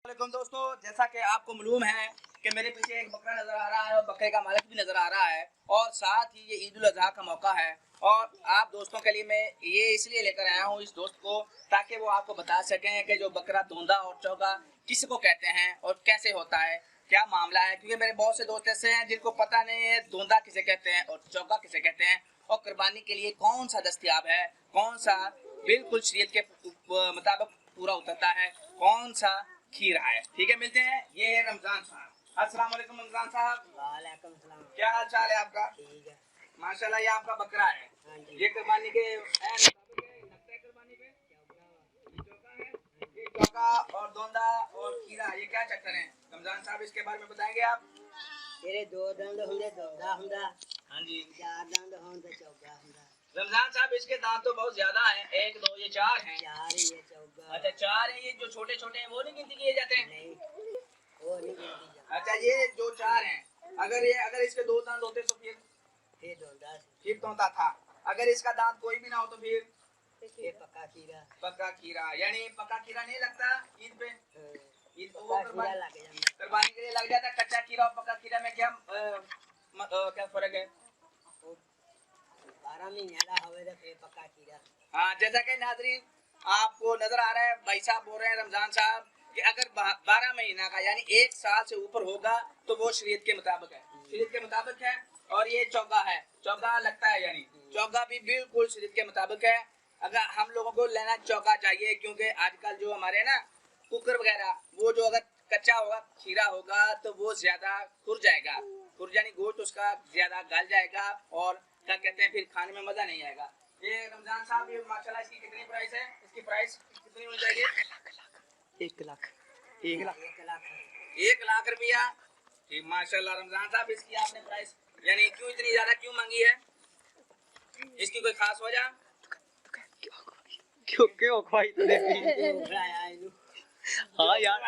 वालेकुम दोस्तों, जैसा कि आपको मालूम है कि मेरे पीछे एक बकरा नजर आ रहा है और बकरे का मालिक भी नजर आ रहा है और साथ ही ये ईद उल अजहा का मौका है और आप दोस्तों के लिए मैं ये इसलिए लेकर आया हूँ इस दोस्त को ताकि वो आपको बता सकें कि जो बकरा धोंदा और चौगा किसको कहते हैं और कैसे होता है, क्या मामला है। क्योंकि मेरे बहुत से दोस्त ऐसे हैं जिनको पता नहीं है धोंदा किसे कहते हैं और चौगा किसे कहते हैं और कुर्बानी के लिए कौन सा दस्तयाब है, कौन सा बिल्कुल शरीयत के मुताबिक पूरा उतरता है, कौन सा खीरा है। ठीक है, मिलते हैं। ये है रमजान साहब। अस्सलाम वालेकुम रमजान साहब। वालेकुम सलाम। क्या हाल चाल है आपका? ठीक है माशाल्लाह, ये आपका बकरा है। हाँ जी। ये कुर्बानी के लगता है कुर्बानी पे ये चौका है, ये चौका और दोंदा और खीरा, ये क्या चक्कर है रमजान साहब, इसके बारे में बताएंगे आप? तेरे दो दंद होंगे दोंदा हुंदा। हाँ जी। चार दंद होंगे चौका हुंदा। रमजान साहब, इसके दांत तो बहुत ज्यादा हैं, 1 2 ये 4 हैं। चार ही ये चौका। अच्छा 4 है। ये जो छोटे छोटे हैं वो नहीं गिनती किए जाते हैं? नहीं वो नहीं गिनती जाती। अच्छा, ये जो 4 हैं, अगर इसके 2 दांत होते तो फिर दोंदा फिर तोता था। अगर इसका दांत कोई भी ना हो तो फिर पक्का खीरा। पक्का खीरा। यानी पक्का खीरा नहीं लगता ईद पे? ईद तो वो खीरा लग जाता। कुर्बानी के लिए लग जाता है। कच्चा खीरा और पक्का खीरा में क्या फर्क है? 12 महीने का होवे तो फिर पक्का खीरा। हाँ, जैसा कि नाज़रीन आपको नजर आ रहा है, भाई साहब बोल रहे हैं रमजान साहब कि अगर 12 महीना का यानी 1 साल से ऊपर होगा तो वो शरीयत के मुताबिक है, शरीयत के मुताबिक है। और ये चौगा है, चौगा लगता है, यानी चौगा भी बिल्कुल शरीयत के मुताबिक है। अगर हम लोगों को लेना चौगा चाहिए, क्योंकि आजकल जो हमारे ना कुकर वगैरह, वो जो अगर कच्चा होगा खीरा होगा तो वो ज्यादा खुर जाएगा, खुर यानी गोश्त उसका ज्यादा गल जाएगा और क्या कहते हैं फिर खाने में मजा नहीं आएगा। ये रमजान साहब, ये माशाल्लाह इसकी कितनी प्राइस है? इसकी प्राइस कितनी होनी चाहिए? 1 लाख। 1 लाख। 1 लाख। 1 लाख रुपया। ठीक, माशाल्लाह रमजान साहब, इसकी आपने प्राइस यानी क्यों इतनी ज्यादा क्यों मांगी है? इसकी कोई खास वजह? क्यों क्यों ख्वाही तो देखी। हाँ यार,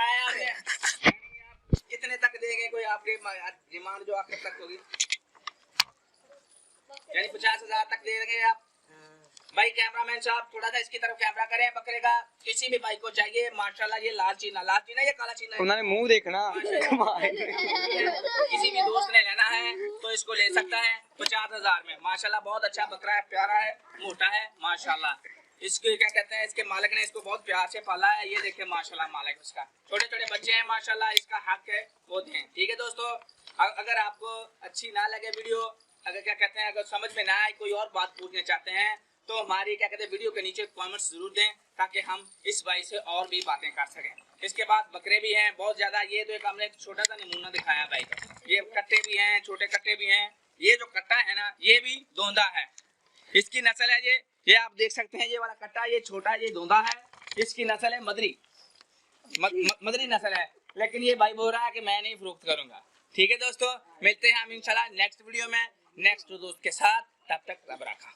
कितने तक देंगे? कोई आपके डिमांड जो आखिर तक होगी, यानी 50,000 तक दे देंगे आप? भाई कैमरामैन साहब थोड़ा सा इसकी तरफ कैमरा करें। बकरे का किसी भी भाई को चाहिए माशाल्लाह, ये लाल चीना या काला चीना है? उन्होंने मुंह देखना। किसी भी दोस्त ने लेना है तो इसको ले सकता है 50,000 में। माशाल्लाह बहुत अच्छा बकरा है, प्यारा है, मोटा है माशाल्लाह। इसके क्या कहते हैं, इसके मालिक ने इसको बहुत प्यार से पाला है। ये देखिए माशाल्लाह, मालिक उसका छोटे छोटे बच्चे हैं माशाल्लाह, इसका हक है वो दें। ठीक है दोस्तों, अगर आपको अच्छी ना लगे वीडियो, अगर क्या कहते हैं अगर समझ में ना आए, कोई और बात पूछना चाहते हैं तो हमारी क्या कहते हैं वीडियो के नीचे कमेंट्स जरूर दें ताकि हम इस भाई से और भी बातें कर सकें। इसके बाद बकरे भी हैं बहुत ज्यादा। ये तो एक हमने एक छोटा सा नमूना दिखाया भाई का। ये कट्टे भी हैं, छोटे कट्टे भी हैं। ये जो कट्टा है ना, ये भी दोंदा है। इसकी नस्ल है ये आप देख सकते हैं, ये वाला कट्टा ये छोटा, ये दोंदा है। इसकी नस्ल है मदरी, मदरी नस्ल है। लेकिन ये भाई बोल रहा है कि मैं नहीं फरोख्त करूंगा। ठीक है दोस्तों, मिलते हैं हम इंशाल्लाह नेक्स्ट वीडियो में नेक्स्ट दोस्त के साथ। तब तक रब रखा।